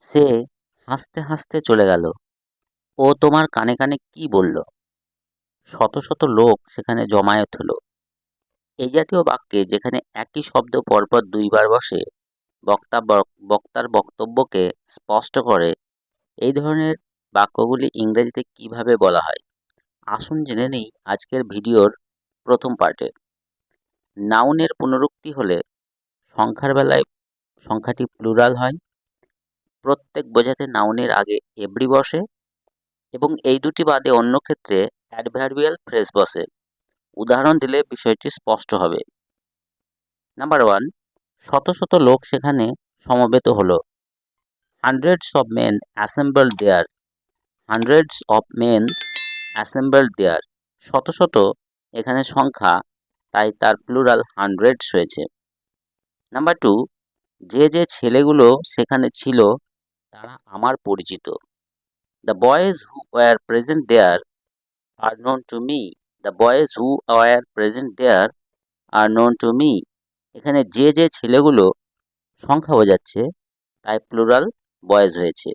সে হাসতে হাসতে চলে গেল। ও তোমার কানে কানে কি বলল? শত শত লোক সেখানে জমায়েত হলো। এই জাতীয় বাক্যে যেখানে একই শব্দ পরপর দুইবার বসে বক্তার বক্তব্যকে স্পষ্ট করে, এই ধরনের বাক্যগুলি ইংরেজিতে কিভাবে বলা হয় আসুন জেনে নেই আজকের ভিডিওর প্রথম পার্টে। নাউনের পুনরুক্তি হলে সংখ্যার বেলায় সংখ্যাটি প্লুরাল হয়। প্রত্যেক বোঝাতে নাউনের আগে এভরি বসে এবং এই দুটি বাদে অন্য ক্ষেত্রে অ্যাডভার্বিয়াল ফ্রেজ বসে। উদাহরণ দিলে বিষয়টি স্পষ্ট হবে। নাম্বার 1, শত শত লোক সেখানে সমবেত হলো। Hundreds of men assembled there. Hundreds of men assembled there. শত শত এখানে সংখ্যা, তাই তার প্লুরাল হান্ড্রেডস হয়েছে। নাম্বার 2, যে যে ছেলেগুলো সেখানে ছিল তারা আমার পরিচিত। The boys who were present there are known to me. The boys who were present there are known to me. এখানে যে যে ছেলেগুলো সংখ্যা বোঝাচ্ছে, তাই প্লুরাল বয়েজ হয়েছে।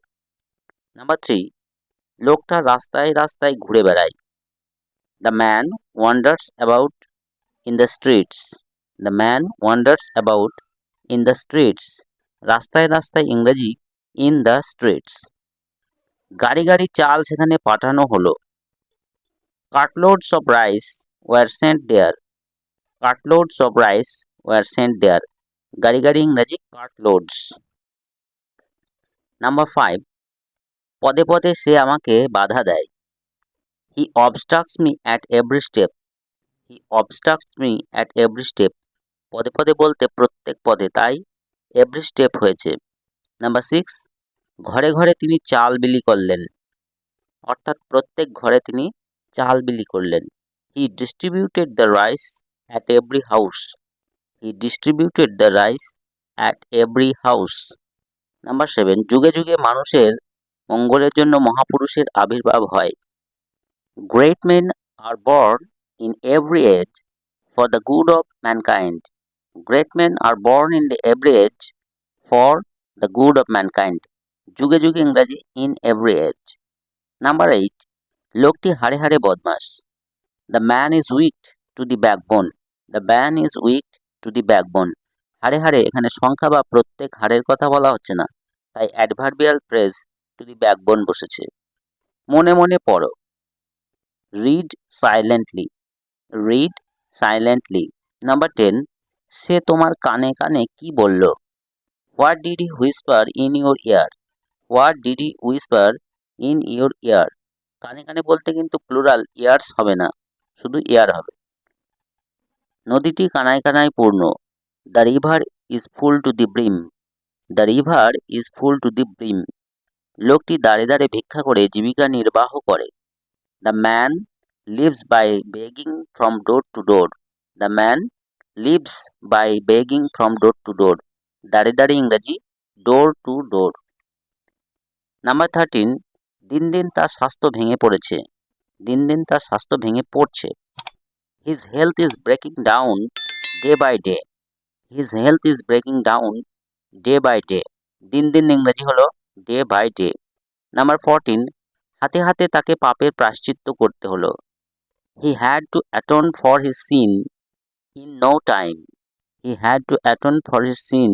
নাম্বার 3, লোকটা রাস্তায় রাস্তায় ঘুরে বেড়ায়। The man wonders about in the streets. The man wonders about in the streets. রাস্তায় রাস্তায় ইংরেজি ইন দ্য স্ট্রিটস। গাড়ি গাড়ি চাল সেখানে পাঠানো হলো। Cartloads of rice were sent there. Cartloads of rice were sent there. গাড়ি গাড়ি ইংরাজি কার্টলোডস। নাম্বার 5, পদে পদে সে আমাকে বাধা দেয়। He obstructs me at every step. He obstructs me at every step. পদে পদে বলতে প্রত্যেক পদে, তাই এভরি স্টেপ হয়েছে। নাম্বার 6, ঘরে ঘরে তিনি চাল বিলি করলেন। অর্থাৎ প্রত্যেক ঘরে তিনি চাল বিলি করলেন। He distributed the rice at every house. He distributed the rice at every house. Number 7, যুগে যুগে মানুষের মঙ্গলের জন্য মহাপুরুষের আবির্ভাব হয়। Great men are born in every age for the good of mankind. Great men are born in the every age for the good of mankind. যুগে যুগে ইংরাজি ইন এভরি এজ। নাম্বার 8, লোকটি হাড়ে হাড়ে বদমাস। The man is weak two the backbone. The man is weak two the backbone. হাড়ে হাড়ে এখানে সংখ্যা বা প্রত্যেক হাড়ের কথা বলা হচ্ছে না, তাই adverbial phrase to the backbone বসেছে। মনে মনে পড়ো। Read silently. Read silently. Number 10, সে তোমার কানে কানে কি বলল? What did he whisper in your ear. What did he whisper in your ear. কানে কানে বলতে কিন্তু প্লুরাল ইয়ার্স হবে না, শুধু ইয়ার হবে। নদীটি কানায় কানায় পূর্ণ। The river is full to the brim. The river is full to the brim. লোকটি দাঁড়ে দাঁড়ে ভিক্ষা করে জীবিকা নির্বাহ করে। The man lives by begging from door to door. The man lives by begging from door to door. দাঁড়ে দাঁড়ে ইংরাজি ডোর টু ডোর। নাম্বার 13, দিন দিন তার স্বাস্থ্য ভেঙে পড়েছে। দিন দিন তার স্বাস্থ্য ভেঙে পড়ছে। His health is breaking down day by day. His health is breaking down day by day. দিন দিন ইংরেজি হলো ডে বাই ডে। নাম্বার 14, হাতে হাতে তাকে পাপের প্রায়শ্চিত্ত করতে হলো। He had to atone for his sin in no time. He had to atone for his sin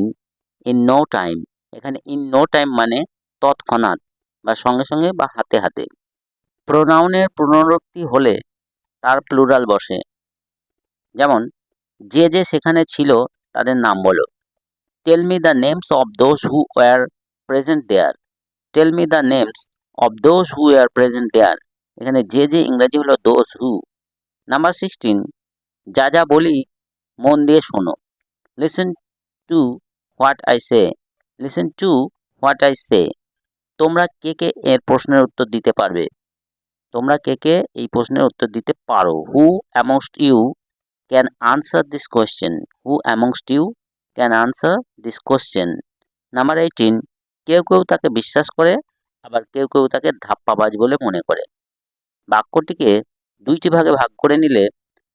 in no time. এখানে ইন নো টাইম মানে তৎক্ষণাৎ বা সঙ্গে সঙ্গে বা হাতে হাতে। প্রোনাউনের পুনরুক্তি হলে তার প্লুরাল বসে। যেমন, যে যে সেখানে ছিল তাদের নাম বলো। Tell me the names of those who were present there. Tell me the names of those who were present there. এখানে যে যে ইংরাজি হলো দোজ হু। নাম্বার 16, যা যা বলি মন দিয়ে শোনো। Listen to what I say. Listen to what I say. তোমরা কে কে এর প্রশ্নের উত্তর দিতে পারবে? তোমরা কে কে এই প্রশ্নের উত্তর দিতে পারো? Who amongst you can answer this question. Who amongst you can answer this question. Number 18, কেউ কেউ তাকে বিশ্বাস করে, আবার কেউ কেউ তাকে ধাপ্পাবাজ বলে মনে করে। বাক্যটিকে দুইটি ভাগে ভাগ করে নিলে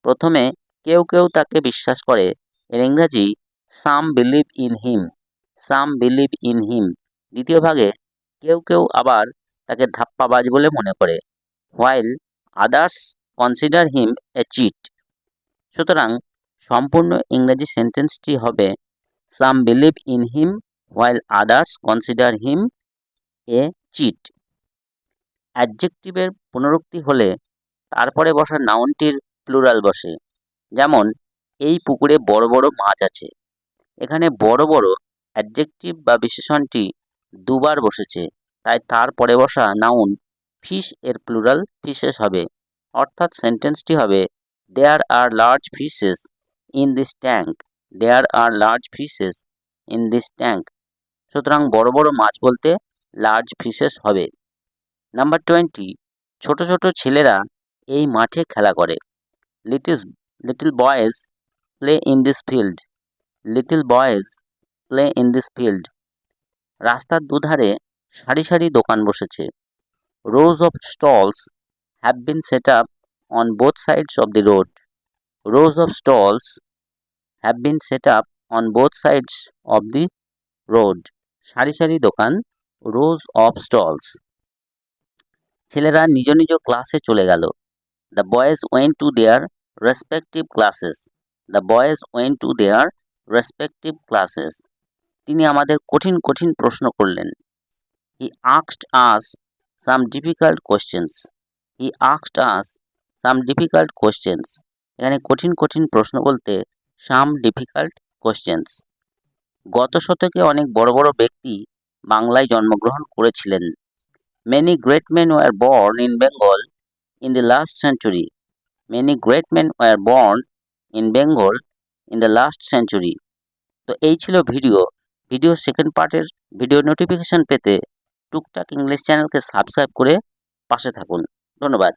প্রথমে কেউ কেউ তাকে বিশ্বাস করে এর ইংরাজি some believe in him. Some believe in him. দ্বিতীয় ভাগে কেউ কেউ আবার তাকে ধাপ্পাবাজ বলে মনে করে। While others consider him a cheat. সুতরাং সম্পূর্ণ ইংরেজি সেন্টেন্সটি হবে some believe in him while others consider him a cheat. অ্যাডজেক্টিভের পুনরুক্তি হলে তারপরে বসা নাউনটির প্লুরাল বসে। যেমন এই পুকুরে বড় বড় মাছ আছে। এখানে বড় বড় অ্যাডজেক্টিভ বা বিশেষণটি দুবার বসেছে, তাই তারপরে বসা নাউন ফিশ এর প্লুরাল ফিশেস হবে। অর্থাৎ সেন্টেন্সটি হবে there are large fishes in this tank. There are large fishes in this tank. সুতরাং বড় বড় মাছ বলতে লার্জ ফিশেস হবে। নাম্বার 20, ছোট ছোট ছেলেরা এই মাঠে খেলা করে। Little boys play in this field. Little boys play in this field. রাস্তার দুধারে সারি সারি দোকান বসেছে। Rows of stalls have been set up on both sides of the road. Rows of stalls have been set up on both sides of the road. সারি সারি দোকান, রোজ of stalls. ছেলেরা নিজ নিজ ক্লাসে চলে গেল। The boys went to their respective classes. The boys went to their respective classes. তিনি আমাদের কঠিন কঠিন প্রশ্ন করলেন। He asked us some difficult questions. He asked us some difficult questions. এখানে কঠিন কঠিন প্রশ্ন বলতে সাম ডিফিকাল্ট কোয়েশ্চেন্স। গত শতকে অনেক বড় বড় ব্যক্তি বাংলায় জন্মগ্রহণ করেছিলেন। Many great men were born in Bengal in the last century. Many great men were born in Bengal in the last century. তো এই ছিল ভিডিও সেকেন্ড পার্টের ভিডিও নোটিফিকেশন পেতে টুকটাক ইংলিশ চ্যানেলকে সাবস্ক্রাইব করে পাশে থাকুন। ধন্যবাদ।